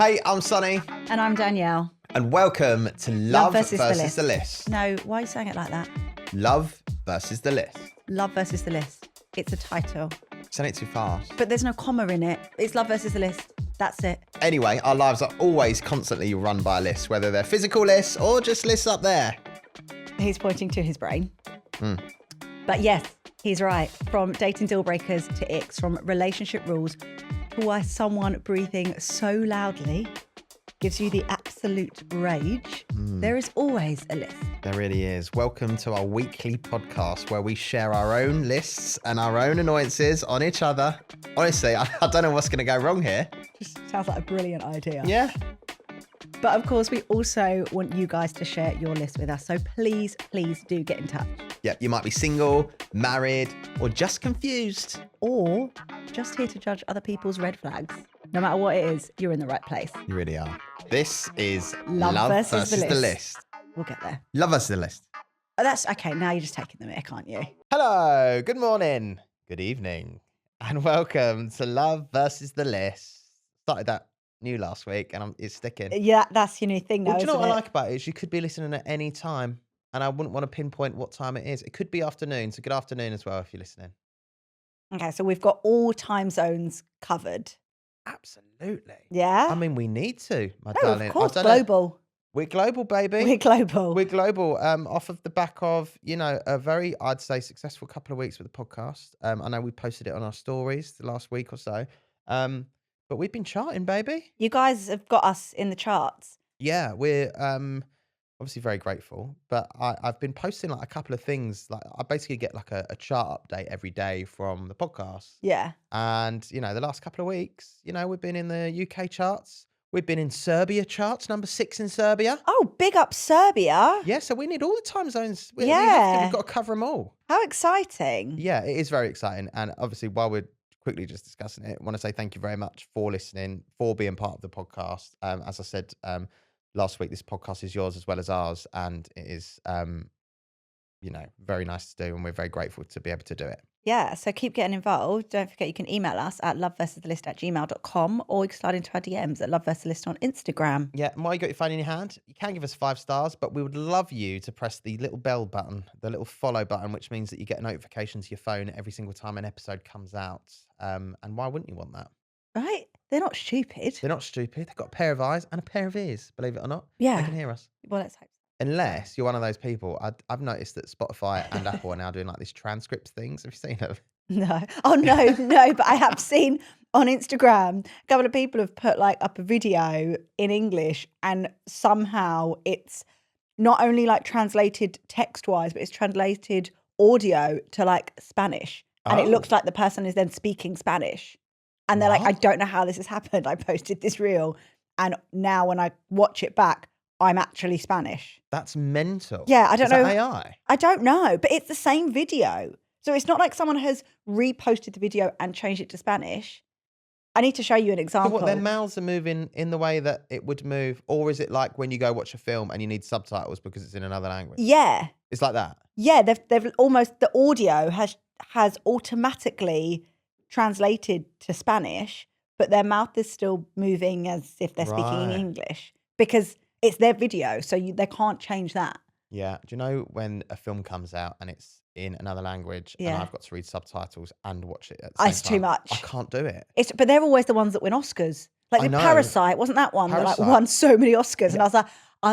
Hey, I'm Sonny. And I'm Danielle. And welcome to Love versus the List. No, why are you saying it like that? Love versus the List. Love versus the List. It's a title. Saying it too fast. But there's no comma in it. It's Love versus the List. That's it. Anyway, our lives are always constantly run by lists, whether they're physical lists or just lists up there. He's pointing to his brain. But yes, he's right. From dating deal breakers to icks, from relationship rules to why someone breathing so loudly gives you the absolute rage. There is always a list. There really is. Welcome to our weekly podcast where we share our own lists and our own annoyances on each other. Honestly, I don't know what's going to go wrong here. Just sounds like a brilliant idea. Yeah. But of course, we also want you guys to share your list with us. So please do get in touch. Yep, you might be single, married, or just confused. Or just here to judge other people's red flags. No matter what it is, you're in the right place. You really are. This is Love versus the list. We'll get there. Love versus the list. Oh, that's okay. Now you're just taking the mick, aren't you? Hello, good morning, good evening, and welcome to Love versus the List. Started that new last week and it's sticking. Yeah, that's your new thing now, Well, do you know isn't what it? I like about it is you could be listening at any time and I wouldn't want to pinpoint what time it is. It could be afternoon, so good afternoon as well if you're listening. Okay, so we've got all time zones covered. Absolutely. Yeah? I mean, we need to, my No, darling. of course, I don't know. global. We're global, baby. We're global. We're global. Off of the back of, a very, I'd say, successful couple of weeks with the podcast. I know we posted it on our stories the last week or so. But we've been charting, baby. You guys have got us in the charts. Yeah, we're obviously very grateful. But I've been posting like a couple of things. Like I basically get like a chart update every day from the podcast. Yeah. And, the last couple of weeks, we've been in the UK charts. We've been in Serbia charts, number 6 in Serbia. Oh, big up Serbia. Yeah, so we need all the time zones. We've got to cover them all. How exciting. Yeah, it is very exciting. And obviously, while we're quickly just discussing it, I want to say thank you very much for listening, for being part of the podcast. As I said last week, this podcast is yours as well as ours. And it is, very nice to do. And we're very grateful to be able to do it. Yeah, so keep getting involved. Don't forget you can email us at loveversusthelist@gmail.com or you can slide into our DMs at loveversuslist on Instagram. Yeah, and while you got your phone in your hand, you can give us 5 stars, but we would love you to press the little bell button, the little follow button, which means that you get a notification to your phone every single time an episode comes out. And why wouldn't you want that? Right? They're not stupid. They're not stupid. They've got a pair of eyes and a pair of ears, believe it or not. Yeah. They can hear us. Well, let's hope. Unless you're one of those people. I've noticed that Spotify and Apple are now doing like these transcripts things. Have you seen them? No. Oh, no, but I have seen on Instagram, a couple of people have put like up a video in English and somehow it's not only like translated text-wise, but it's translated audio to like Spanish. And it looks like the person is then speaking Spanish. And they're like, I don't know how this has happened. I posted this reel. And now when I watch it back, I'm actually Spanish. That's mental. Yeah, I don't know. Is that AI? I don't know, but it's the same video. So it's not like someone has reposted the video and changed it to Spanish. I need to show you an So example. what, their mouths are moving in the way that it would move? Or is it like when you go watch a film and you need subtitles because it's in another language? Yeah. It's like that? Yeah, they've almost, the audio has automatically translated to Spanish, but their mouth is still moving as if they're speaking in English because it's their video, so they can't change that. Yeah. Do you know when a film comes out and it's in another language and I've got to read subtitles and watch it at the same It's time? too much. I can't do it. But they're always the ones that win Oscars. Like I the know. Parasite, wasn't that one that like Parasite. won so many Oscars? And I was like,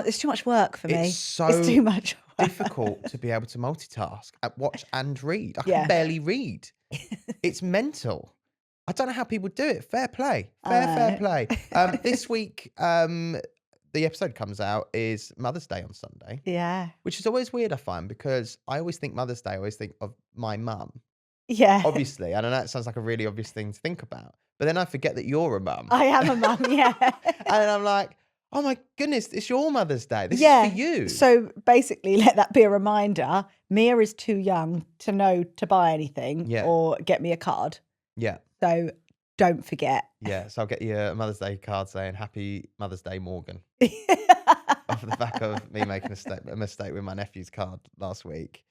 it's too much work for me. It's so It's too much work. difficult to be able to multitask, watch and read. I Yeah. can barely read. It's mental. I don't know how people do it. Fair play. Fair play. This week, the episode comes out is Mother's Day on Sunday. Yeah. Which is always weird, I find, because I always think Mother's Day, I always think of my mum. Yeah. Obviously. I know it sounds like a really obvious thing to think about. But then I forget that you're a mum. I am a mum, yeah. And I'm like, oh my goodness, it's your Mother's Day. This is for you. So basically, let that be a reminder. Mia is too young to know to buy anything or get me a card. Yeah. So don't forget. Yeah, so I'll get you a Mother's Day card saying Happy Mother's Day, Morgan. Off the back of me making a mistake with my nephew's card last week.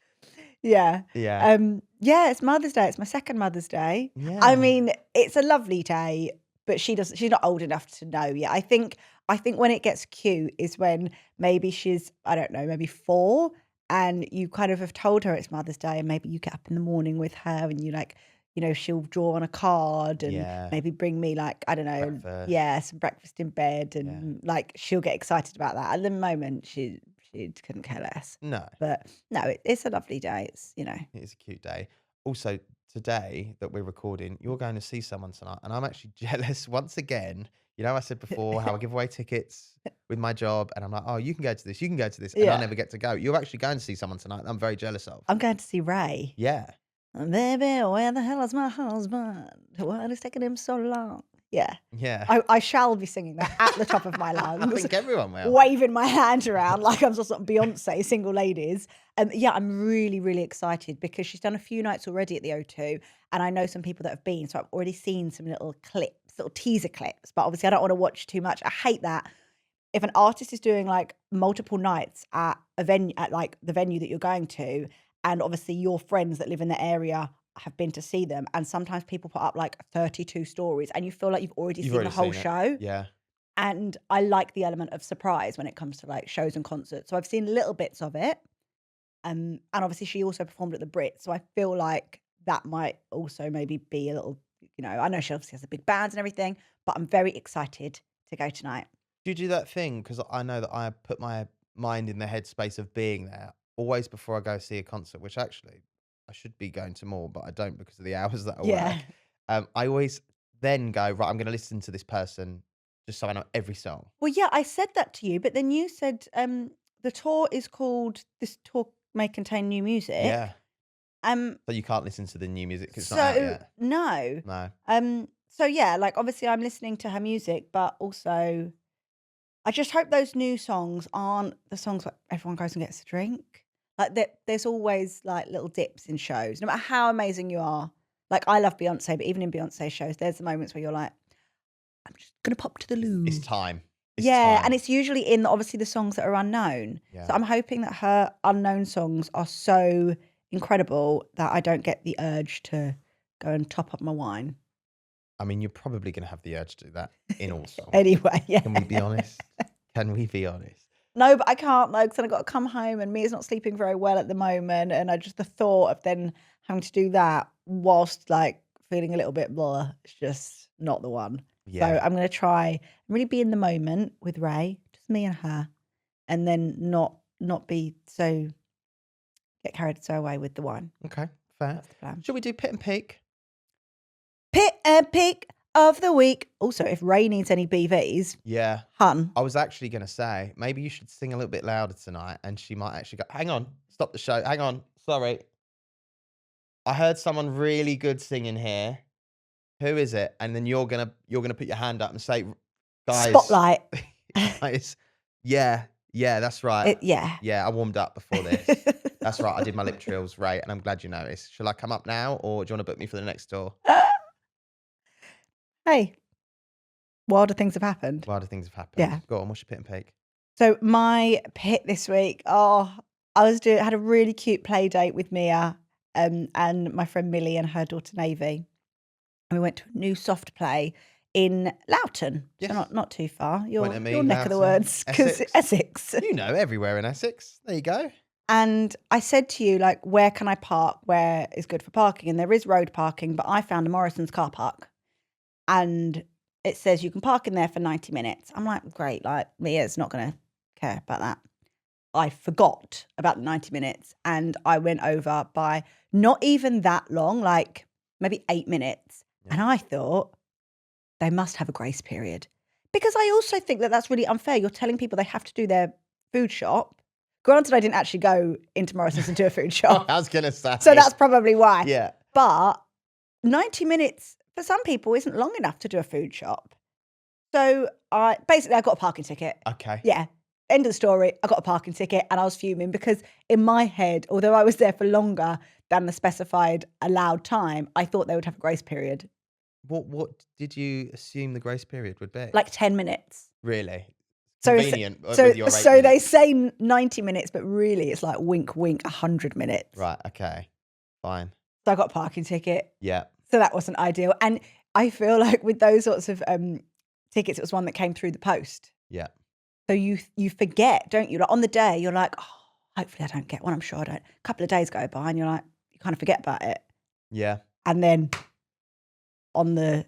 Yeah. Yeah. Yeah, it's Mother's Day. It's my second Mother's Day. Yeah. I mean, it's a lovely day, but she's not old enough to know yet. I think when it gets cute is when maybe she's, I don't know, maybe 4, and you kind of have told her it's Mother's Day, and maybe you get up in the morning with her and you like, she'll draw on a card and Yeah. maybe bring me like, I don't know, Breakfast. yeah, some breakfast in bed, and like she'll get excited about that. At the moment, she couldn't care less. No. But no, it's a lovely day. It's It's a cute day. Also, today that we're recording, you're going to see someone tonight, and I'm actually jealous once again. I said before how I give away tickets with my job, and I'm like, oh, you can go to this, and I Yeah. never get to go. You're actually going to see someone tonight that I'm very jealous of. I'm going to see Ray. Yeah. Baby, where the hell is my husband? Why is taking him so long? Yeah. Yeah. I shall be singing that at the top of my lungs. I think everyone will. Waving my hand around like I'm sort of Beyonce, Single Ladies. Yeah, I'm really, really excited because she's done a few nights already at the O2, and I know some people that have been, so I've already seen some little clips, little teaser clips, but obviously I don't want to watch too much. I hate that. If an artist is doing like multiple nights at a venue, at like the venue that you're going to, and obviously your friends that live in the area have been to see them, and sometimes people put up like 32 stories and you feel like you've already seen the whole show. Yeah. And I like the element of surprise when it comes to like shows and concerts. So I've seen little bits of it. And obviously she also performed at the Brits. So I feel like that might also maybe be a little, I know she obviously has a big band and everything, but I'm very excited to go tonight. Do you do that thing? Because I know that I put my mind in the headspace of being there always before I go see a concert, which actually I should be going to more, but I don't because of the hours that I work. I always then go, right, I'm going to listen to this person just so I know every song. Well, yeah, I said that to you, but then you said the tour is called, this tour may contain new music. Yeah. So you can't listen to the new music because it's not out yet. No. No. So yeah, like obviously I'm listening to her music, but also I just hope those new songs aren't the songs where everyone goes and gets a drink. Like there's always like little dips in shows, no matter how amazing you are. Like I love Beyonce, but even in Beyonce shows, there's the moments where you're like, I'm just gonna pop to the loo. It's time. Yeah, and it's usually in obviously the songs that are unknown. Yeah. So I'm hoping that her unknown songs are so incredible that I don't get the urge to go and top up my wine. I mean, you're probably going to have the urge to do that in all songs. Anyway, yeah. Can we be honest? Can we be honest? No, but I can't though, because I've got to come home and Mia's not sleeping very well at the moment. And the thought of then having to do that whilst like feeling a little bit blah, it's just not the one. Yeah. So I'm going to try and really be in the moment with Ray, just me and her, and then not get carried so away with the wine. Okay, fair. That's the plan. Should we do Pit and Peak? Pit and Peak of the week. Also, if Ray needs any BVs, Yeah. hun. I was actually going to say, maybe you should sing a little bit louder tonight and she might actually go, hang on, stop the show. Hang on, sorry. I heard someone really good singing here. Who is it? And then you're gonna put your hand up and say, guys. Spotlight. Guys. Yeah, that's right. Yeah, I warmed up before this. That's right. I did my lip trills, Ray, and I'm glad you noticed. Shall I come up now, or do you want to book me for the next tour? Hey, wilder things have happened. Wilder things have happened. Yeah. Go on, what's your Pit and Peak? So my pit this week, I had a really cute play date with Mia and my friend Millie and her daughter Navy. And we went to a new soft play in Loughton. Yes. So not too far. Your Point at me, neck of the Loughton, woods. Because Essex. You know, everywhere in Essex. There you go. And I said to you, like, where can I park? Where is good for parking? And there is road parking, but I found a Morrison's car park. And it says you can park in there for 90 minutes. I'm like, great. Like, Mia's not going to care about that. I forgot about the 90 minutes and I went over by not even that long, like maybe 8 minutes. Yeah. And I thought they must have a grace period because I also think that that's really unfair. You're telling people they have to do their food shop. Granted, I didn't actually go into Morrison's and do a food shop. I was going to say. So that's probably why. Yeah. But 90 minutes for some people isn't long enough to do a food shop. So I got a parking ticket. Okay. Yeah. End of the story. I got a parking ticket and I was fuming because in my head, although I was there for longer than the specified allowed time, I thought they would have a grace period. What did you assume the grace period would be? Like 10 minutes. Really? Convenient with your 8 so minutes. they say 90 minutes, but really it's like wink, 100 minutes. Right, okay. Fine. So I got a parking ticket. Yeah. So that wasn't ideal. And I feel like with those sorts of tickets, it was one that came through the post. Yeah. So you forget, don't you? Like on the day, you're like, oh, hopefully I don't get one. I'm sure I don't. A couple of days go by and you're like, you kind of forget about it. Yeah. And then on the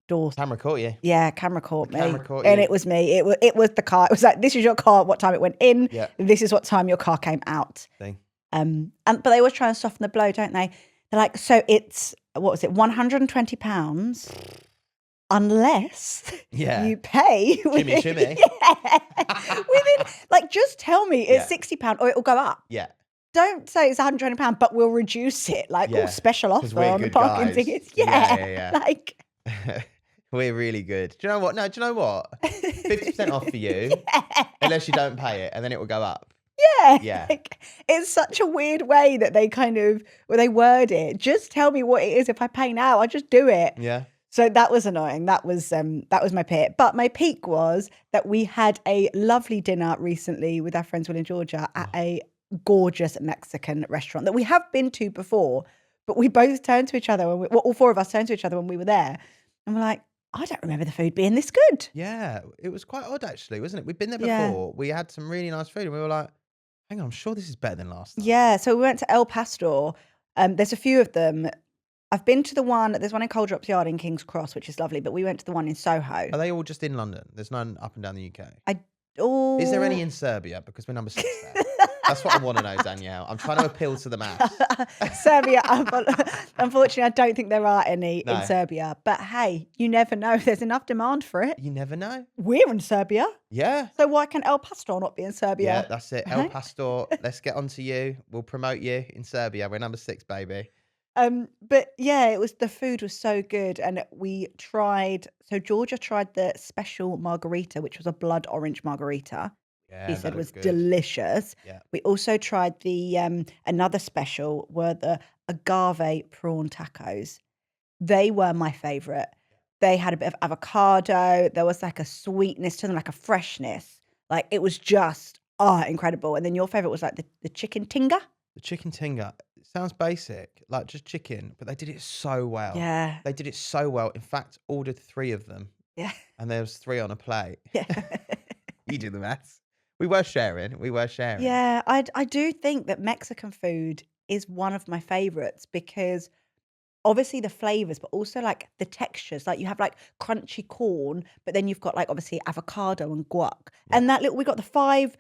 door. Camera caught you. Yeah, camera caught me. Camera caught And you. it was me. It was the car. It was like, this is your car, what time it went in. Yeah. This is what time your car came out. Thing. But they always try and soften the blow, don't they? They're like, so it's, what was it, £120 unless you pay Shimmy, shimmy. within, like, just tell me it's £60 or it'll go up. Yeah. Don't say it's £120, but we'll reduce it. Like, special offer on the parking tickets. Yeah. Like, we're really good. Do you know what? No, do you know what? 50% off for you, unless you don't pay it, and then it will go up. Yeah. Like, it's such a weird way that they where they word it. Just tell me what it is. If I pay now, I'll just do it. Yeah. So that was annoying. That was my pit. But my peak was that we had a lovely dinner recently with our friends Will and Georgia at a gorgeous Mexican restaurant that we have been to before, but we both turned to each other all four of us turned to each other when we were there, and we're like, I don't remember the food being this good. Yeah, it was quite odd actually, wasn't it? We'd been there before. Yeah. We had some really nice food, and we were like, hang on, I'm sure this is better than last time. Yeah, so we went to El Pastor. There's a few of them. I've been to there's one in Coal Drops Yard in King's Cross, which is lovely, but we went to the one in Soho. Are they all just in London? There's none up and down the UK? Is there any in Serbia? Because we're number 6 there. That's what I want to know, Danielle. I'm trying to appeal to the mass. Serbia, unfortunately, I don't think there are any in Serbia. But hey, you never know. There's enough demand for it. You never know. We're in Serbia. Yeah. So why can El Pastor not be in Serbia? Yeah, that's it. El Pastor, let's get on to you. We'll promote you in Serbia. We're number 6, baby. But yeah, the food was so good, and so Georgia tried the special margarita, which was a blood orange margarita. Yeah, she said was good. Delicious. Yeah. We also tried the another special were the agave prawn tacos. They were my favorite. They had a bit of avocado. There was like a sweetness to them, like a freshness. Like it was just incredible. And then your favorite was like the chicken tinga. The chicken tinga. It sounds basic, like just chicken, but they did it so well. Yeah. They did it so well. In fact, ordered 3 of them. Yeah. And there was 3 on a plate. Yeah. You do the maths. We were sharing. Yeah, I do think that Mexican food is one of my favorites because obviously the flavors, but also like the textures. Like you have like crunchy corn, but then you've got like obviously avocado and guac. Yeah. And we got the 5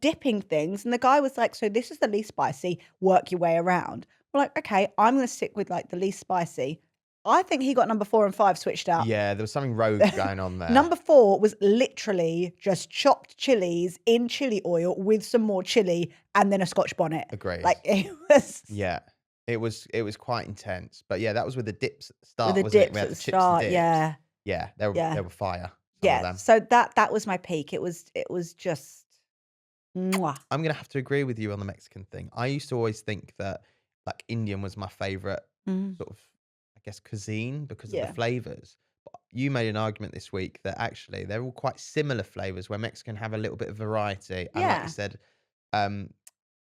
dipping things, and the guy was like, so this is the least spicy, work your way around. We're like, okay, I'm gonna stick with like the least spicy. I think he got number 4 and 5 switched out. Yeah, there was something rogue going on there. Number 4 was literally just chopped chilies in chili oil with some more chili and then a Scotch bonnet. Agreed. Like it was. Yeah, it was quite intense. But yeah, that was with the dips start, with the wasn't dips it? We had at the the chips start, and dips. yeah. Yeah, they were fire. Yeah, so that was my peak. It was just mwah. I'm gonna have to agree with you on the Mexican thing. I used to always think that like Indian was my favorite sort of, I guess, cuisine because of the flavors. But you made an argument this week that actually they're all quite similar flavors, where Mexican have a little bit of variety. And like you said,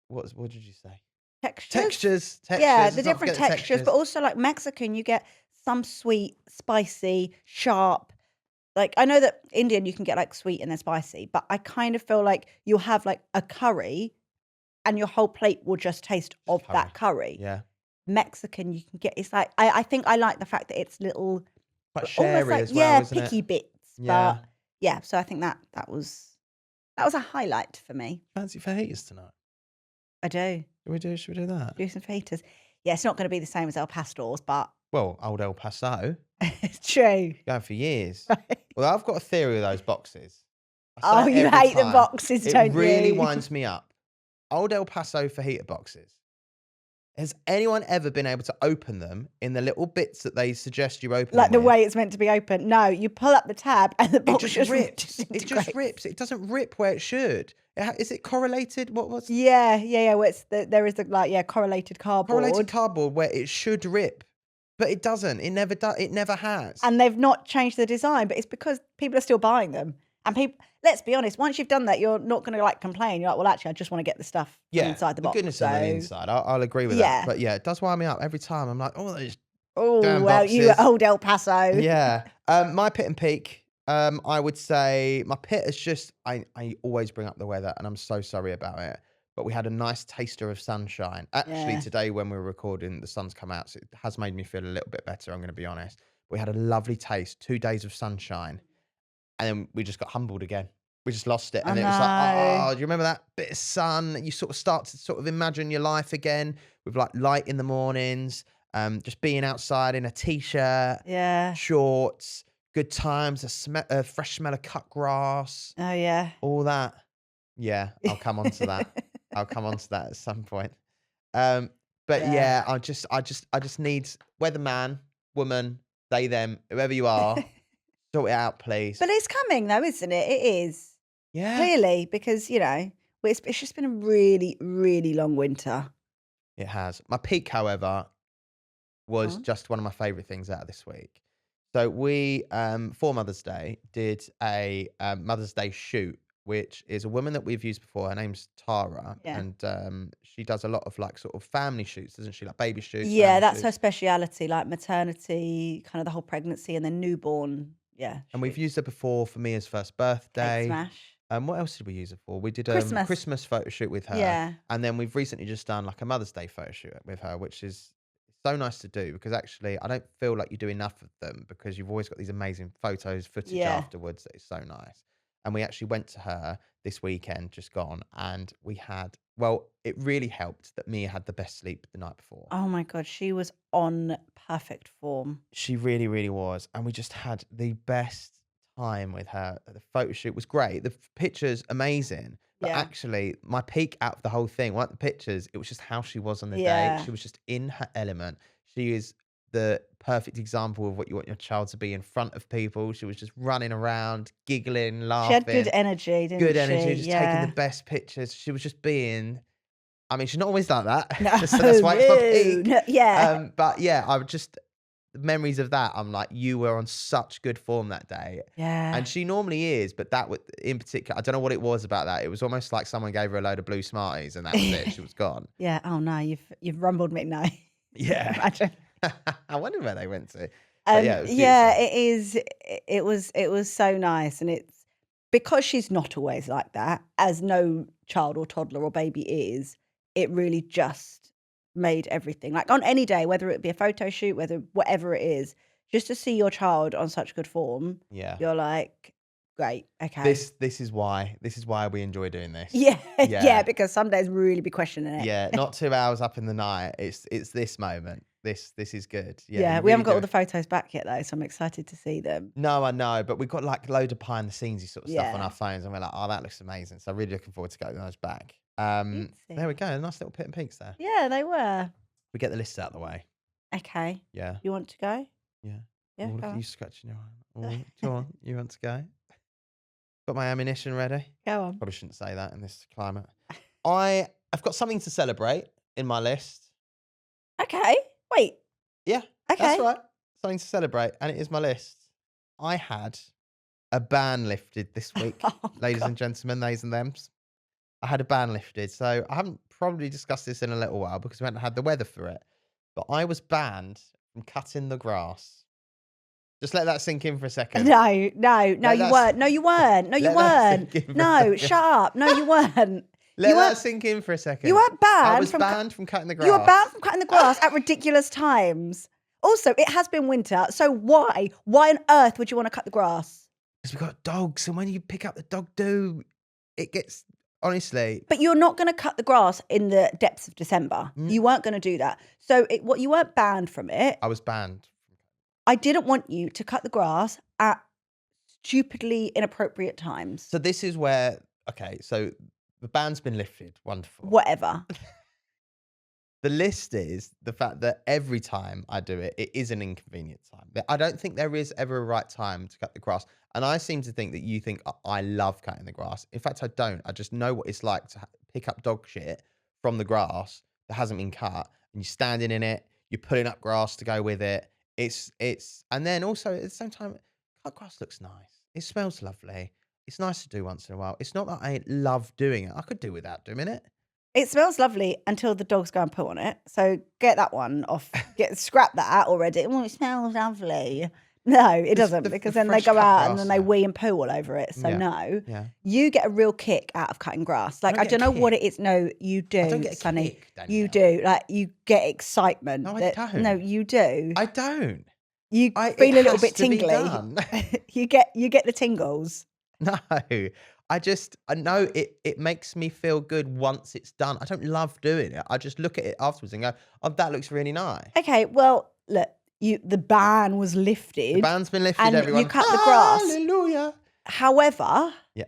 what did you say? Textures. Yeah, the different textures, but also like Mexican, you get some sweet, spicy, sharp. Like I know that Indian you can get like sweet and then spicy, but I kind of feel like you'll have like a curry and your whole plate will just taste of that curry. Yeah. Mexican you can get, it's like I think I like the fact that it's little quite sherry like, as well, isn't picky it? bits. Yeah. But yeah, so I think that was a highlight for me. Fancy fajitas tonight? I do. Should we do that? Do some fajitas. Yeah, it's not going to be the same as El Pastor's, but well, old El Paso. It's true. Going for years. Well, I've got a theory of those boxes. Oh, you hate the boxes, don't you? It really winds me up. Old El Paso fajita boxes. Has anyone ever been able to open them in the little bits that they suggest you open like them the way it's meant to be opened? No, you pull up the tab and the box just rips. It just rips. It doesn't rip where it should. Is it correlated? What's Yeah. Well, there is correlated cardboard. Correlated cardboard where it should rip. But it doesn't. It never does. It never has. And they've not changed the design, but it's because people are still buying them. And people, let's be honest, once you've done that, you're not going to like complain. You're like, well, actually, I just want to get the stuff from inside the box. Goodness on the inside. I'll agree with that. But yeah, it does wind me up every time. I'm like, oh, Oh, Jam well, you boxes. old El Paso. Yeah. My pit and peak, I would say my pit is just I always bring up the weather and I'm so sorry about it. But we had a nice taster of sunshine. Actually, Yeah. today when we were recording, the sun's come out, so it has made me feel a little bit better, I'm gonna be honest. We had a lovely taste, 2 days of sunshine, and then we just got humbled again. We just lost it. I And it was like, know. oh, do you remember that bit of sun? You sort of start to sort of imagine your life again with like light in the mornings, just being outside in a t-shirt, Yeah. shorts, good times, a fresh smell of cut grass, Oh, yeah. all that. Yeah, I'll come on to that. I'll come on to that at some point. Um, but Yeah. yeah, I just need weatherman, woman, they, them, whoever you are, sort it out, please. But it's coming though, isn't it? It is. Yeah, Clearly, because, it's just been a really, really long winter. it has. My peak, however, Go was on. just one of my favourite things out of this week. So we, for Mother's Day, did a Mother's Day shoot, which is a woman that we've used before. Her name's Tara, Yeah. and she does a lot of like sort of family shoots, doesn't she? Like baby shoots, Yeah, family that's her shoots. speciality, like maternity, kind of the whole pregnancy and then newborn. Yeah, And we've shoot. used her before for Mia's first Cake birthday. smash. What else did we use it for? We did Christmas. Christmas photo shoot with her, Yeah. and then we've recently just done like a Mother's Day photo shoot with her, which is so nice to do because actually I don't feel like you do enough of them because you've always got these amazing photos, footage Yeah. afterwards that is so nice. And we actually went to her this weekend, just gone, and we had well, it really helped that Mia had the best sleep the night before. Oh my God, she was on perfect form. She really, really was. And we just had the best time with her. The photo shoot was great. The pictures, amazing. But Yeah. actually, my peak out of the whole thing weren't the pictures. It was just how she was on the day. Yeah. She was just in her element. She is the perfect example of what you want your child to be in front of people. She was just running around, giggling, She had good laughing, energy, didn't good she? energy, just taking the Yeah. best pictures. She was just being, I mean, she's not always like that. No, So that's why it's my no, peak. no, yeah. But yeah, I would just the memories of that, I'm like, you were on such good form that day. Yeah. And she normally is, but that would in particular, I don't know what it was about that. It was almost like someone gave her a load of blue Smarties and that was it. She was gone. Yeah. Oh no, you've rumbled me now. Yeah. Imagine. I wonder where they went to. But yeah, it was Yeah, beautiful. it is. It was so nice, and it's because she's not always like that, as no child or toddler or baby is. It really just made everything like on any day, whether it be a photo shoot, whether whatever it is, just to see your child on such good form, Yeah. you're like, great, okay, This is why we enjoy doing this. yeah, yeah, Yeah. because some days really be questioning it. Yeah. Not 2 hours up in the night. It's this moment. This is good. Yeah. Yeah, You we really haven't got all do. the photos back yet though, so I'm excited to see them. No, I know, but we've got like load of behind the scenesy sort of stuff on Yeah, our phones, and we're like, oh, that looks amazing. So really looking forward to getting those back. There we cutesy. go, a nice little pit and peaks there. Yeah, they were. We get the list out of the way. Okay, Yeah, you want to go? yeah. Yeah, Oh, look go at on. you scratching your arm. Oh, go on, you want to go? Got my ammunition ready. Go on. Probably shouldn't say that in this climate. I've got something to celebrate in my list. Okay. Wait. Yeah, that's Okay. right. Something to celebrate, and it is my list. I had a ban lifted this week, Oh, ladies God. and gentlemen, theys and thems. I had a ban lifted. So I haven't probably discussed this in a little while because we haven't had the weather for it. But I was banned from cutting the grass. Just let that sink in for a second. No, no, no, Let you that weren't. No, you weren't. No, you let that weren't. sink in for a No, second. shut up. No, you weren't. Let You that weren't. sink in for a second. You weren't I banned was from. banned from cutting the grass. You were banned from cutting the grass at ridiculous times. Also, it has been winter, so why? Why on earth would you want to cut the grass? Because we've got dogs, and when you pick up the dog do, it gets honestly. But you're not going to cut the grass in the depths of December. Mm. You weren't going to do that. So what you weren't banned from it. I was banned. I didn't want you to cut the grass at stupidly inappropriate times. So this is where so the ban's been lifted. Wonderful. Whatever. The list is the fact that every time I do it, it is an inconvenient time. I don't think there is ever a right time to cut the grass. And I seem to think that you think I love cutting the grass. In fact, I don't. I just know what it's like to pick up dog shit from the grass that hasn't been cut, and you're standing in it, you're pulling up grass to go with it. And then also at the same time, cut grass looks nice. It smells lovely. It's nice to do once in a while. It's not that I love doing it. I could do without doing it. It smells lovely until the dogs go and poo on it. So get that one off. Scrap that out already. Oh, it smells lovely. No, it doesn't, because then they fresh go cut out and grass then they now. wee and poo all over it. So Yeah. no, Yeah. you get a real kick out of cutting grass. Like, don't I get don't a know what kick. it is. No, you do, I don't get a Sonny. kick, You Danielle. do. Like, you get excitement. No, I that- No, don't. you do. I don't. You It feel a little has bit to be tingly. done. You get the tingles. No, I know it makes me feel good once it's done. I don't love doing it. I just look at it afterwards and go, oh, that looks really nice. Okay, well, look, the ban was lifted. The ban's been lifted, and everyone. you cut the grass. Hallelujah. However, Yeah.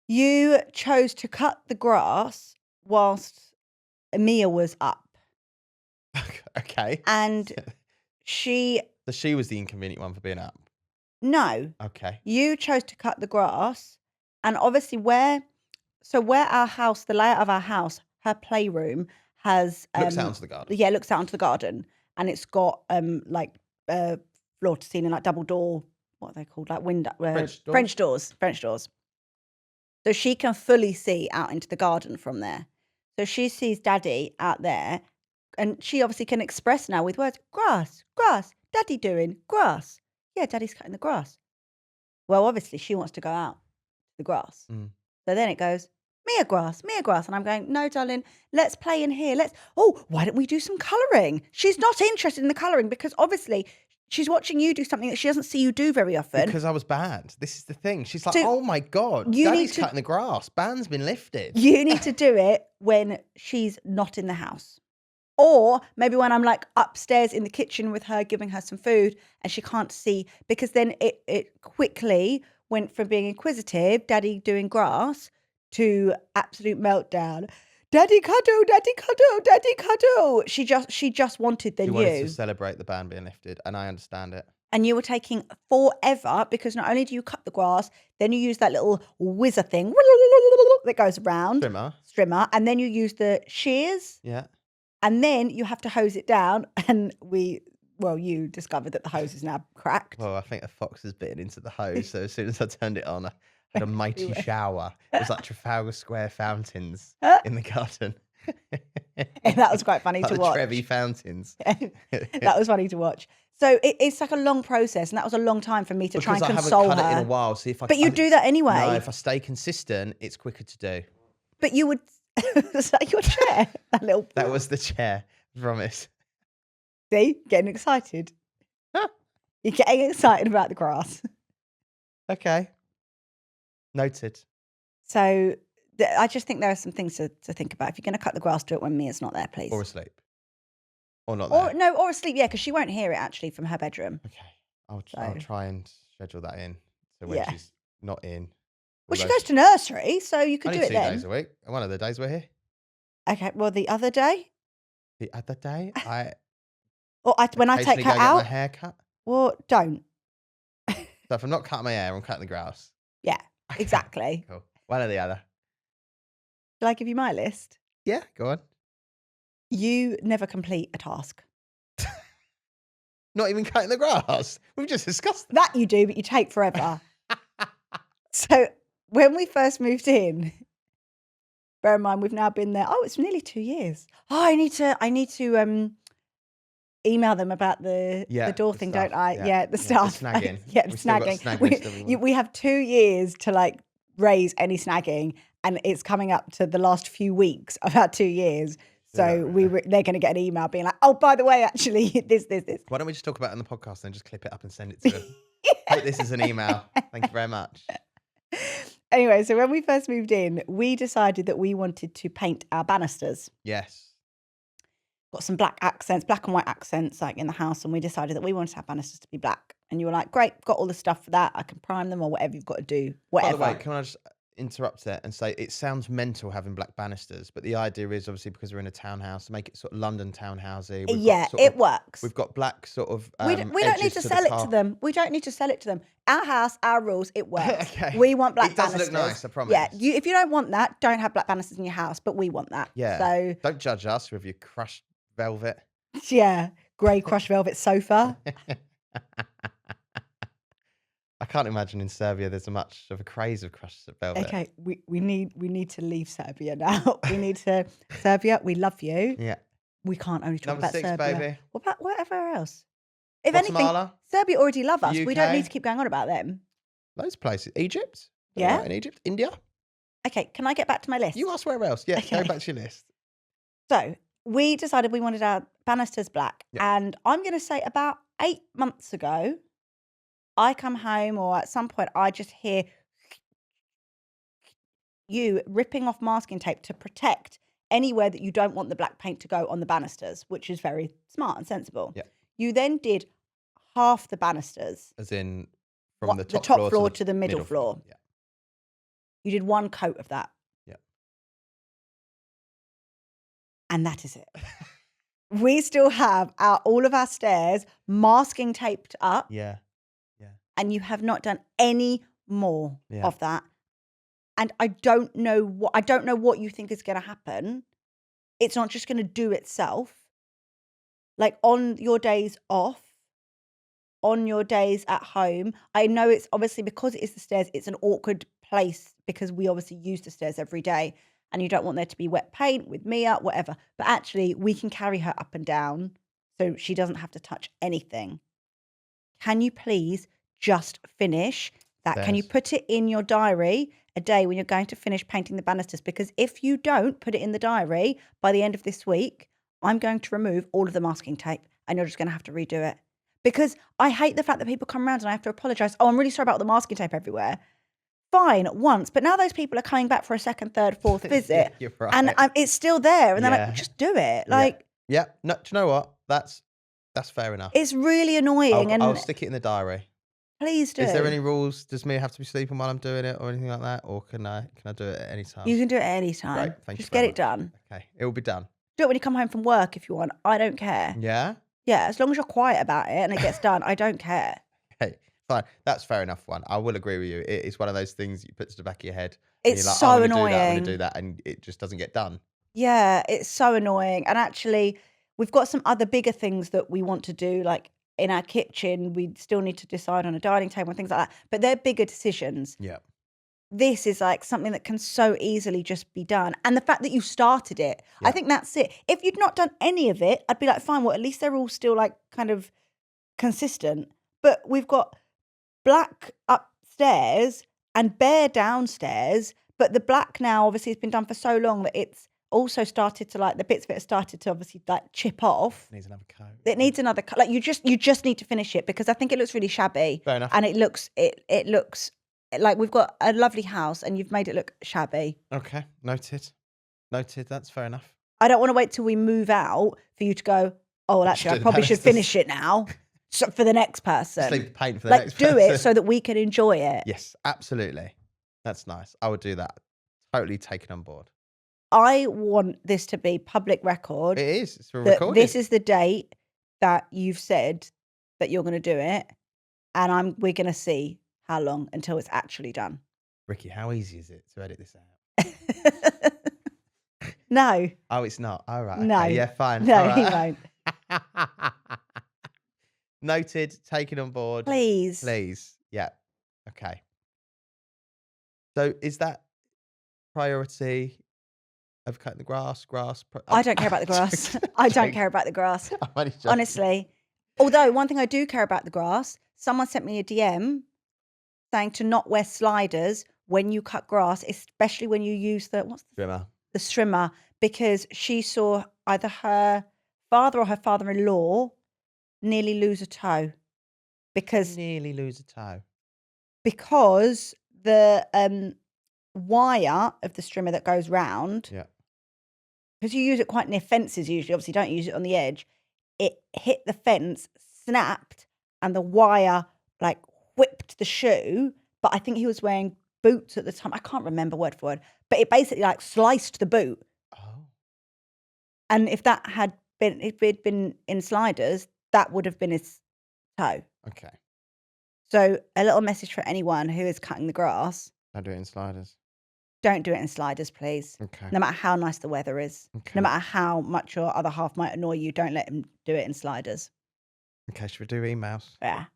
you chose to cut the grass whilst Mia was up. Okay. And she, So she was the inconvenient one for being up. no, Okay. you chose to cut the grass. And obviously where our house, the layout of our house, her playroom has... Looks out onto the garden. Yeah, looks out onto the garden. And it's got like floor to ceiling, like double door, what are they called? Like window... French doors. So she can fully see out into the garden from there. So she sees Daddy out there, and she obviously can express now with words, grass, Daddy doing, grass. Yeah, Daddy's cutting the grass. Well, obviously she wants to go out the grass. Mm. So then it goes, Mia grass. And I'm going, no, darling, let's play in here. Why don't we do some colouring? She's not interested in the colouring because obviously she's watching you do something that she doesn't see you do very often. Because I was banned. This is the thing. She's like, So oh my God, you Daddy's need to- cutting the grass. Ban's been lifted. You need to do it when she's not in the house. Or maybe when I'm like upstairs in the kitchen with her, giving her some food and she can't see, because then it quickly went from being inquisitive, Daddy doing grass, to absolute meltdown. Daddy cuddle, Daddy cuddle, Daddy cuddle. She just wanted She wanted to celebrate the ban being lifted, and I understand it. And you were taking forever because not only do you cut the grass, then you use that little whizzer thing that goes around. Strimmer. And then you use the shears. Yeah. And then you have to hose it down. And you discovered that the hose is now cracked. Well, I think a fox has bitten into the hose. So as soon as I turned it on, I had a mighty shower. It was like Trafalgar Square fountains in the garden. And that was quite funny like to the watch. Trevi fountains. That was funny to watch. So it's like a long process, and that was a long time for me to try and console I haven't cut her. it in a while. So But you do that anyway. No, if I stay consistent, it's quicker to do. But you would... Is that your chair? That was the chair, promise. See? Getting excited. You're getting excited about the grass. Okay. Noted. So I just think there are some things to think about. If you're going to cut the grass, do it when Mia's not there, please. Or asleep. Or not there. Or asleep, yeah, because she won't hear it actually from her bedroom. Okay. I'll try and schedule that in. So when Yeah. she's not in. Well, she goes to nursery, so you could do Only it 2 then. days a week. And one of the days we're here. Okay, well, the other day, The other day, when I take occasionally her go get my out, hair cut. well, don't. So if I'm not cutting my hair, I'm cutting the grass. Yeah, Okay, exactly. Cool. One or the other. Shall I give you my list? Yeah, go on. You never complete a task. Not even cutting the grass. We've just discussed That you do, but you take forever. So when we first moved in, bear in mind we've now been there. Oh, it's nearly 2 years. Oh, I need to email them about the door the thing, stuff. don't I? Yeah. Yeah, the Yeah, stuff. the snagging. Yeah, the We've still got snagging. snag list that we want. We have 2 years to like raise any snagging, and it's coming up to the last few weeks of our 2 years. So they're going to get an email being like, oh, by the way, actually, this. Why don't we just talk about it in the podcast and just clip it up and send it to them? Take this as an email. Thank you very much. Anyway, so when we first moved in, we decided that we wanted to paint our banisters. Yes. Got some black and white accents like in the house, and we decided that we wanted our banisters to be black. And you were like, great, got all the stuff for that. I can prime them or whatever you've got to do. Whatever. By the way, can I just interrupt there and say it sounds mental having black banisters, but the idea is obviously because we're in a townhouse to make it sort of London townhousey. Yeah, it works. We've got black sort of. We don't need to sell it to them. We don't need to sell it to them. Our house, our rules, it works. Okay. We want black It does banisters. look nice, I promise. Yeah, if you don't want that, don't have black banisters in your house, but we want that. Yeah. So Don't judge us with your crushed velvet. yeah, grey crushed velvet sofa. I can't imagine in Serbia there's a much of a craze of crushed velvet. Okay, we need to leave Serbia now. We need to Serbia. We love you. Yeah. We can't only talk Number about 6, Serbia. baby. What about whatever else? If anything, Guatemala, Serbia already love us. We don't need to UK, keep going on about them. those places. Egypt. Yeah. Right in Egypt. India. Okay, can I get back to my list? You asked where else. Yeah, go Okay. back to your list. So we decided we wanted our banisters black. Yeah. And I'm going to say about 8 months ago, I come home or at some point I just hear you ripping off masking tape to protect anywhere that you don't want the black paint to go on the banisters, which is very smart and sensible. Yeah. You then did half the banisters. As in from the The top, floor to the middle floor. Yeah. You did one coat of that. Yeah. And that is it. We still have all of our stairs masking taped up. Yeah. And you have not done any more Yeah. of that. And I don't know what you think is going to happen. It's not just going to do itself. Like on your days off, on your days at home, I know it's obviously because it is the stairs, it's an awkward place because we obviously use the stairs every day and you don't want there to be wet paint with Mia, whatever. But actually, we can carry her up and down so she doesn't have to touch anything. Can you please just finish that? Can you Stairs. put it in your diary a day when you're going to finish painting the banisters? Because if you don't put it in the diary by the end of this week, I'm going to remove all of the masking tape and you're just going to have to redo it. Because I hate the fact that people come around and I have to apologise. Oh, I'm really sorry about the masking tape everywhere. Fine, once. But now those people are coming back for a second, third, fourth visit. You're right. And it's still there. And they're Yeah. like, just do it. Like, Yeah. No, do you know what? That's fair enough. it's really annoying. I'll And stick it in the diary. please do. Is there any rules? Does Mia have to be sleeping while I'm doing it or anything like that? Or can I do it at any time? You can do it at any time. Great, thank you Just very get it done. Okay, it will be done. Do it when you come home from work if you want. I don't care. Yeah? Yeah, as long as you're quiet about it and it gets done, I don't care. Okay, fine. That's fair enough one. I will agree with you. It is one of those things you put to the back of your head. and It's you're like, so I'm gonna annoying. do that, and it just doesn't get done. Yeah, it's so annoying. And actually, we've got some other bigger things that we want to do, like in our kitchen. We still need to decide on a dining table and things like that. But they're bigger decisions. Yeah. This is like something that can so easily just be done. And the fact that you started it, I Yeah. think that's it. If you'd not done any of it, I'd be like, fine, well, at least they're all still like kind of consistent. But we've got black upstairs and bare downstairs. But the black now obviously has been done for so long that it's also started to like the bits of it have started to obviously like chip off. Needs another coat. It needs another like you just need to finish it because I think it looks really shabby. Fair enough. And it looks like we've got a lovely house and you've made it look shabby. Okay, noted. That's fair enough. I don't want to wait till we move out for you to go, oh, well, actually, I do the probably should banisters. finish it now for the next person. Just leave the paint for the Like, next do person. it so that we can enjoy it. Yes, absolutely. That's nice. I would do that. Totally taken on board. I want this to be public record. It is. It's for that recording. this is the date that you've said that you're going to do it. And we're going to see how long until it's actually done. Ricky, how easy is it to edit this out? No. Oh, it's not. All right. No. Okay. Yeah, fine. No, All he right. won't. Noted. Taken on board. Please. Please. Yeah. Okay. So is that priority of cutting the grass? I don't care about the grass. I don't care about the grass. I'm only joking. Honestly. Although one thing I do care about the grass, someone sent me a DM saying to not wear sliders when you cut grass, especially when you use the Trimmer. the strimmer, because she saw either her father or her father-in-law nearly lose a toe because Nearly lose a toe. the wire of the strimmer that goes round, Yeah. because you use it quite near fences usually, obviously don't use it on the edge, it hit the fence, snapped, and the wire like whipped the shoe. But I think he was wearing boots at the time. I can't remember word for word, but it basically like sliced the boot. Oh. And if it'd been in sliders, that would have been his toe. Okay. So a little message for anyone who is cutting the grass: I do it in sliders. don't do it in sliders, please. Okay. No matter how nice the weather is, Okay. no matter how much your other half might annoy you, don't let him do it in sliders. Okay. Should we do emails? Yeah.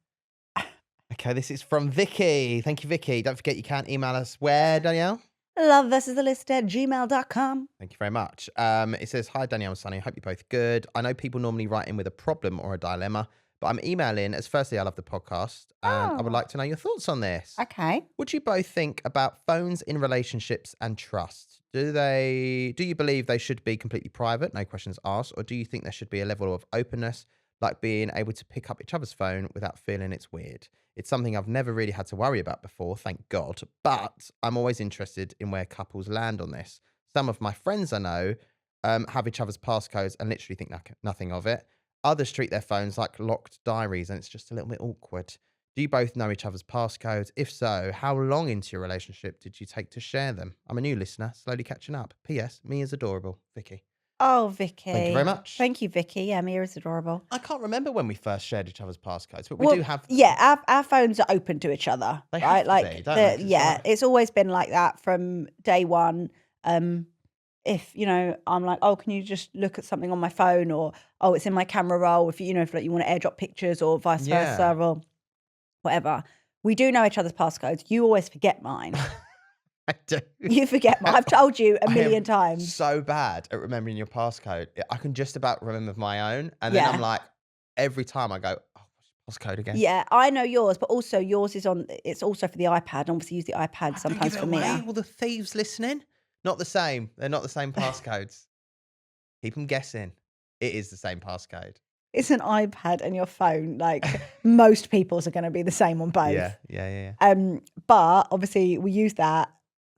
Okay, this is from Vicky. Thank you, Vicky. Don't forget you can email us where, Danielle? loveversusthelist@gmail.com. Thank you very much. It says, hi, Danielle and Sonny. I hope you're both good. I know people normally write in with a problem or a dilemma, but I'm emailing as firstly, I love the podcast and I would Oh, like to know your thoughts on this. okay. Would you both think about phones in relationships and trust? Do you believe they should be completely private, no questions asked, or do you think there should be a level of openness, like being able to pick up each other's phone without feeling it's weird? It's something I've never really had to worry about before, thank God, but I'm always interested in where couples land on this. Some of my friends I know have each other's passcodes and literally think nothing of it. Others treat their phones like locked diaries and it's just a little bit awkward. Do you both know each other's passcodes? If so, how long into your relationship did you take to share them? I'm a new listener, slowly catching up. P.S. Me is adorable. Vicky. Oh, Thank you very Vicky. much. Thank you, Vicky. Yeah, Mia is adorable. I can't remember when we first shared each other's passcodes, but we Well, do have. yeah, our phones are open to each other, They right? have to Like, be, don't they? 'Cause yeah, like- it's always been like that from day one. If I'm like, oh, can you just look at something on my phone, or oh, it's in my camera roll. If if like you want to airdrop pictures or vice versa, Yeah. or whatever. We do know each other's passcodes. You always forget mine. I do. You forget mine. I've told you a I million am times. so bad at remembering your passcode. I can just about remember my own. And then Yeah. I'm like, every time I go, oh, what's your passcode again? Yeah, I know yours, but also yours is on. It's also for the iPad. I obviously use the iPad I do sometimes give for it away. Mia. All the thieves listening. Not the same. They're not the same passcodes. Keep them guessing. It is the same passcode. It's an iPad and your phone. Like most people's are going to be the same on both. Yeah. But obviously we use that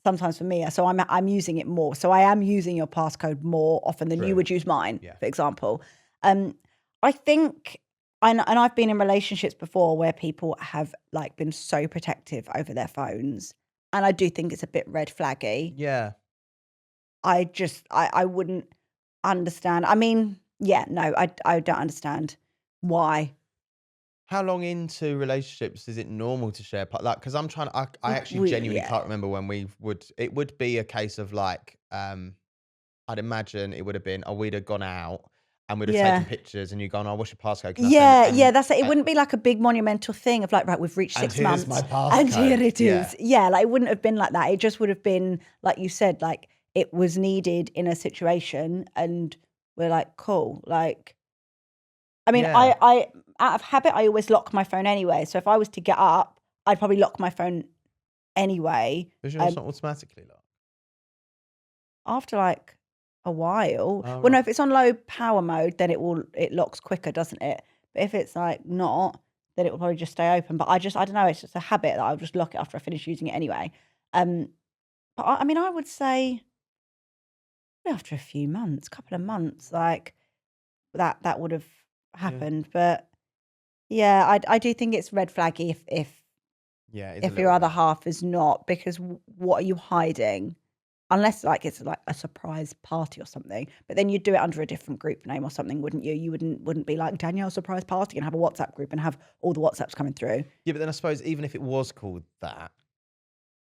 sometimes for Mia, so I'm using it more. So I am using your passcode more often than you True. would use mine, Yeah. for example. I think, and I've been in relationships before where people have like been so protective over their phones, and I do think it's a bit red flaggy. Yeah. I wouldn't understand. I mean, yeah, no, I don't understand why. How long into relationships is it normal to share? Like, because I'm trying to, I actually genuinely Yeah. can't remember when it would be a case of like, I'd imagine it would have been, we'd have gone out and we'd have Yeah. taken pictures and you gone, oh, what's your passcode? Can I Yeah, send it? yeah, that's it. It wouldn't be like a big monumental thing of like, right, we've reached And 6 here's months my and here passcode. it is. Yeah, like it wouldn't have been like that. It just would have been, like you said, like it was needed in a situation and we're like, cool. Like, I mean, Yeah. I out of habit, I always lock my phone anyway. So if I was to get up, I'd probably lock my phone anyway. Because yours not automatically locked. After like a while. Oh, Well, no, right. if it's on low power mode, then it locks quicker, doesn't it? But if it's like not, then it will probably just stay open. But I don't know, it's just a habit that I'll just lock it after I finish using it anyway. But I mean, I would say after a few months, couple of months, like that would have happened. But yeah, I do think it's red flaggy Yeah. It's a if your little other bit. half is not, because what are you hiding? Unless like it's like a surprise party or something, but then you'd do it under a different group name or something, wouldn't you? You wouldn't be like Danielle's surprise party and have a WhatsApp group and have all the WhatsApps coming through. Yeah, but then I suppose even if it was called that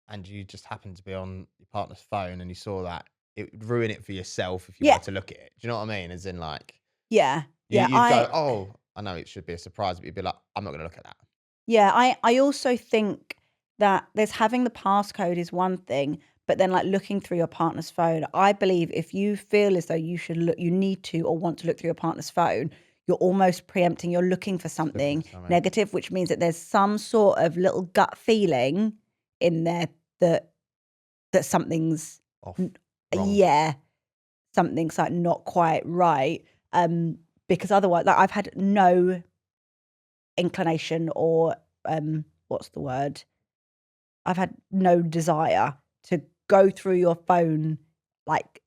and you just happened to be on your partner's phone and you saw that, it would ruin it for yourself if you Yeah. wanted to look at it. Do you know what I mean? As in like, Yeah, yeah. you'd go, oh, I know it should be a surprise, but you'd be like, I'm not going to look at that. Yeah, I also think that there's having the passcode is one thing, but then like looking through your partner's phone, I believe if you feel as though you should look, you need to or want to look through your partner's phone, you're almost preempting, you're looking for something something. negative, which means that there's some sort of little gut feeling in there that something's Off. Wrong. yeah, something's like not quite right. Because otherwise, like I've had no inclination or what's the word? I've had no desire to go through your phone like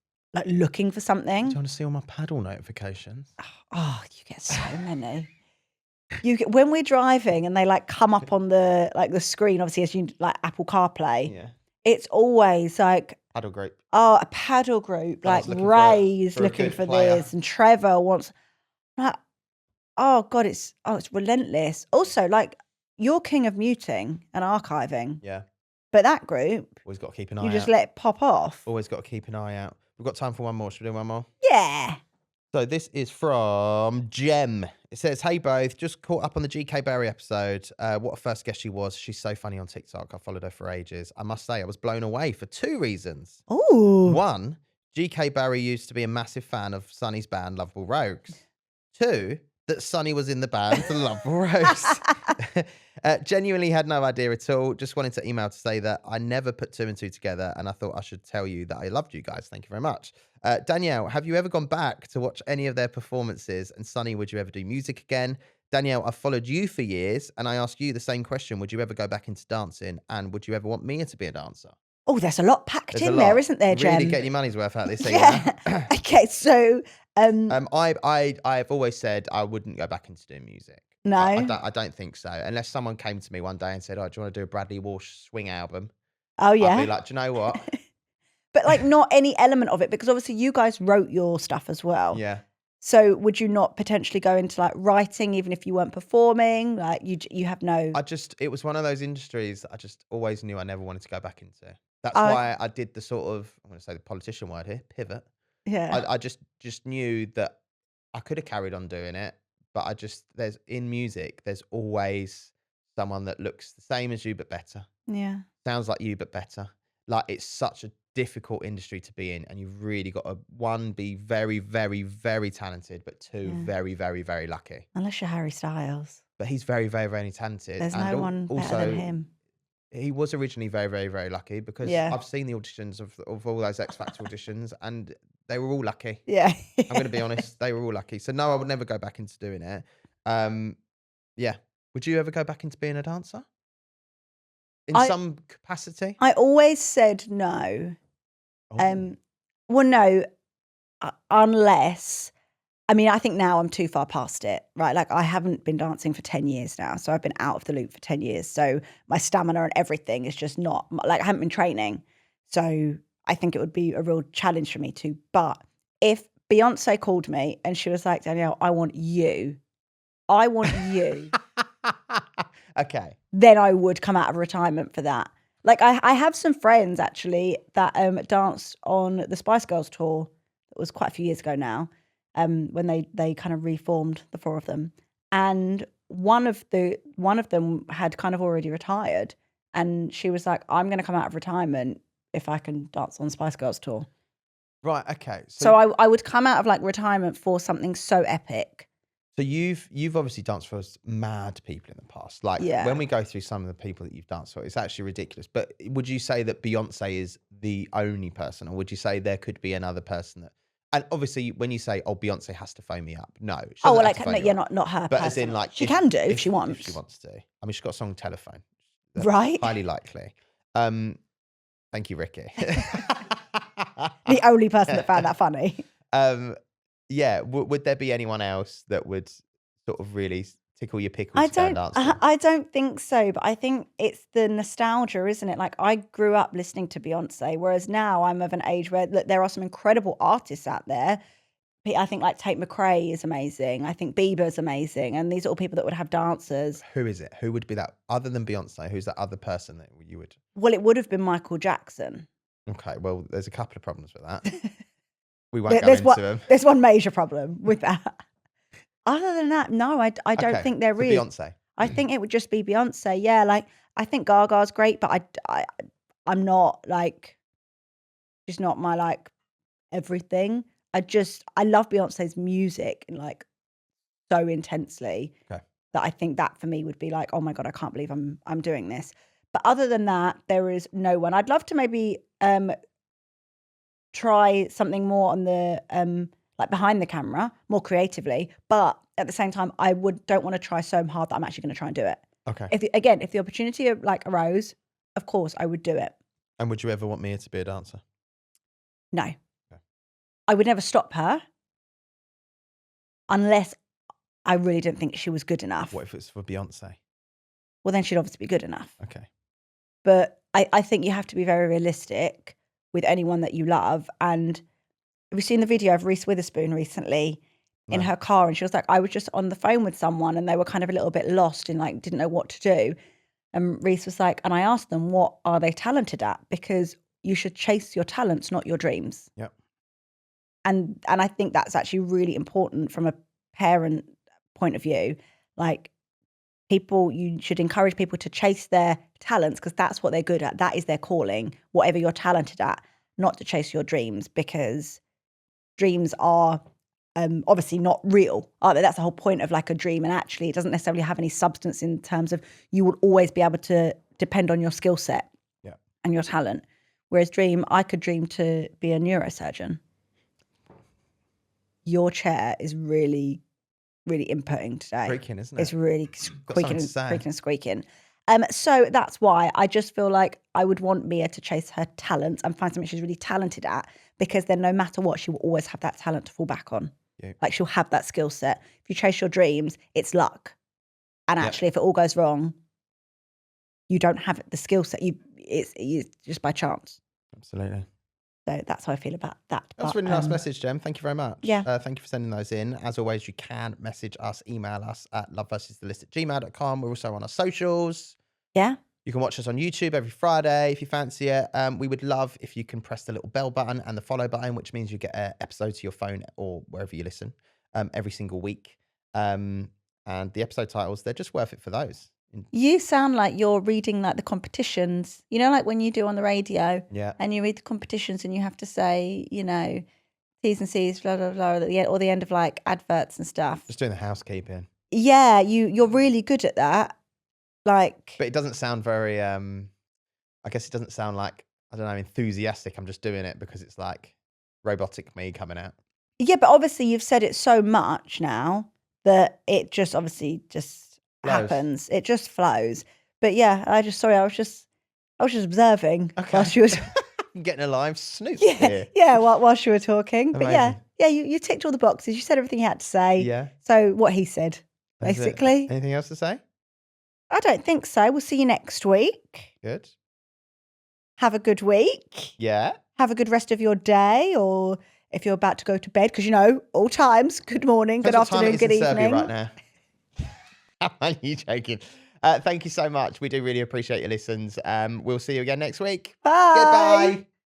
looking for Do something. you want to see all my paddle notifications? Oh, you get so many. When we're driving and they like come up on the the screen, obviously as you like Apple CarPlay, Yeah. it's always like, Paddle group. oh, a paddle group, like Someone's looking for Ray's for a looking good for player. this and Trevor wants like, oh God, it's relentless. Also, like you're king of muting and archiving, Yeah. but that group, Always got to keep an eye you out. just let it pop off. Always got to keep an eye out. We've got time for one more. Should we do one more? Yeah. So this is from Jem. It says, "Hey both, just caught up on the GK Berry episode. What a first guest she was. She's so funny on TikTok. I followed her for ages. I must say I was blown away for 2 reasons. Oh, 1, GK Barry used to be a massive fan of Sonny's band Lovable Rogues. 2, that Sonny was in the band The Lovable Rogues. Genuinely had no idea at all. Just wanted to email to say that I never put 2 and 2 together, and I thought I should tell you that I loved you guys. Thank you very much. Danielle, have you ever gone back to watch any of their performances? And Sonny, would you ever do music again? Danielle, I've followed you for years, and I ask you the same question. Would you ever go back into dancing? And would you ever want Mia to be a dancer?" oh, there's a lot packed There's a in there, lot. isn't there, Jem? Really getting your money's worth out of this thing. Yeah. Okay, so I've always said I wouldn't go back into doing music. no. I don't think so. Unless someone came to me one day and said, "Oh, do you want to do a Bradley Walsh swing album?" Oh I'd yeah. be like, "Do you know what? But like not any element of it, because obviously you guys wrote your stuff as well. Yeah." So would you not potentially go into like writing even if you weren't performing? Like you have no. It was one of those industries that I just always knew I never wanted to go back into. That's Oh, why I did the sort of, I'm going to say the politician word here, pivot. yeah. I just knew that I could have carried on doing it, but there's in music, there's always someone that looks the same as you but better, Yeah. sounds like you but better. Like, it's such a difficult industry to be in, and you've really got to, 1, be very, very, very talented, but 2, Yeah. very, very, very lucky. Unless you're Harry Styles. But he's very, very, very talented. There's and no one better also, than him. he was originally very, very, very lucky, because Yeah. I've seen the auditions of all those X Factor auditions, and they were all lucky. Yeah. I'm going to be honest, they were all lucky. So no, I would never go back into doing it. Yeah. Would you ever go back into being a dancer in some capacity? I always said no. Oh. Well, no, unless, I mean, I think now I'm too far past it, right? Like I haven't been dancing for 10 years now. So I've been out of the loop for 10 years. So my stamina and everything is just not, like I haven't been training. So I think it would be a real challenge for me to. But if Beyonce called me and she was like, "Danielle, I want you. I want you." Okay. Then I would come out of retirement for that. Like I have some friends actually that danced on the Spice Girls tour. It was quite a few years ago now, when they kind of reformed, the 4 of them. And one of them had kind of already retired, and she was like, "I'm going to come out of retirement if I can dance on the Spice Girls tour." Right. Okay. So I would come out of like retirement for something so epic. So you've obviously danced for mad people in the past. Like, Yeah. when we go through some of the people that you've danced for, it's actually ridiculous. But would you say that Beyonce is the only person, or would you say there could be another person that? And obviously, when you say, "Oh, Beyonce has to phone me up," no. She Oh, doesn't well, have to like phone no, you yeah, up. not her. But as in, personally. like, she can do if she wants. If she wants to. I mean, she's got a song "Telephone." That's Right. highly likely. Thank you, Ricky. The only person that found that funny. Yeah. Would there be anyone else that would sort of really tickle your pickles to go and dance with? I don't think so, but I think it's the nostalgia, isn't it? Like I grew up listening to Beyonce, whereas now I'm of an age where look, there are some incredible artists out there. I think like Tate McRae is amazing. I think Bieber's amazing, and these are all people that would have dancers. Who is it? Who would be that other than Beyonce? Who's that other person that you would? Well, it would have been Michael Jackson. Okay, well, there's a couple of problems with that. We won't go into them. There's one major problem with that. Other than that, no, I don't Okay, think there so is. Beyonce. I think it would just be Beyonce. Yeah, like I think Gaga's great, but I'm not like, she's not my like everything. I love Beyonce's music and like so intensely Okay. that I think that for me would be like, oh my God, I can't believe I'm doing this. But other than that, there is no one. I'd love to maybe try something more on the like behind the camera, more creatively. But at the same time, I don't want to try so hard that I'm actually going to try and do it. Okay. If the opportunity like arose, of course I would do it. And would you ever want Mia to be a dancer? No. Okay. I would never stop her unless I really didn't think she was good enough. What if it's for Beyonce? Well, then she'd obviously be good enough. Okay. But I think you have to be very realistic with anyone that you love. And have you seen the video of Reese Witherspoon recently in her car? And she was like, I was just on the phone with someone and they were kind of a little bit lost and like didn't know what to do. And Reese was like, and I asked them, what are they talented at? Because you should chase your talents, not your dreams. Yep. and I think that's actually really important from a parent point of view. Like, you should encourage people to chase their talents because that's what they're good at. That is their calling, whatever you're talented at, not to chase your dreams, because dreams are obviously not real. That's the whole point of like a dream. And actually, it doesn't necessarily have any substance in terms of you will always be able to depend on your skill set and your talent. Whereas I could dream to be a neurosurgeon. Your chair is really, really inputting today. Creaking, isn't it? It's really creaking and squeaking. So that's why I just feel like I would want Mia to chase her talent and find something she's really talented at, because then no matter what, she will always have that talent to fall back on. Yeah. Like, she'll have that skill set. If you chase your dreams, it's luck. And actually, if it all goes wrong, you don't have the skill set. It's just by chance. Absolutely. So that's how I feel about that. That's a really nice message, Jem. Thank you very much. Yeah. Thank you for sending those in. As always, you can message us, email us at loveversusthelist@gmail.com. We're also on our socials. Yeah. You can watch us on YouTube every Friday if you fancy it. We would love if you can press the little bell button and the follow button, which means you get an episode to your phone or wherever you listen every single week. And the episode titles, they're just worth it for those. You sound like you're reading like the competitions, you know, like when you do on the radio, and you read the competitions and you have to say, you know, T's and C's, blah, blah, blah, or the end of like adverts and stuff. Just doing the housekeeping. Yeah, you're really good at that. Like, but it doesn't sound very, I guess it doesn't sound like, I don't know, enthusiastic. I'm just doing it because it's like robotic me coming out. Yeah, but obviously you've said it so much now that it just obviously just happens. It just flows. But yeah, I was just observing while she was getting a live snoop. Yeah, while she was talking. Amazing. But yeah, you ticked all the boxes. You said everything you had to say. Yeah. So what he said, basically. Anything else to say? I don't think so. We'll see you next week. Good. Have a good week. Yeah. Have a good rest of your day, or if you're about to go to bed, because you know, all times. Good morning, good afternoon, good evening. Serbia right now. Are you joking? Thank you so much. We do really appreciate your listens. We'll see you again next week. Bye. Goodbye.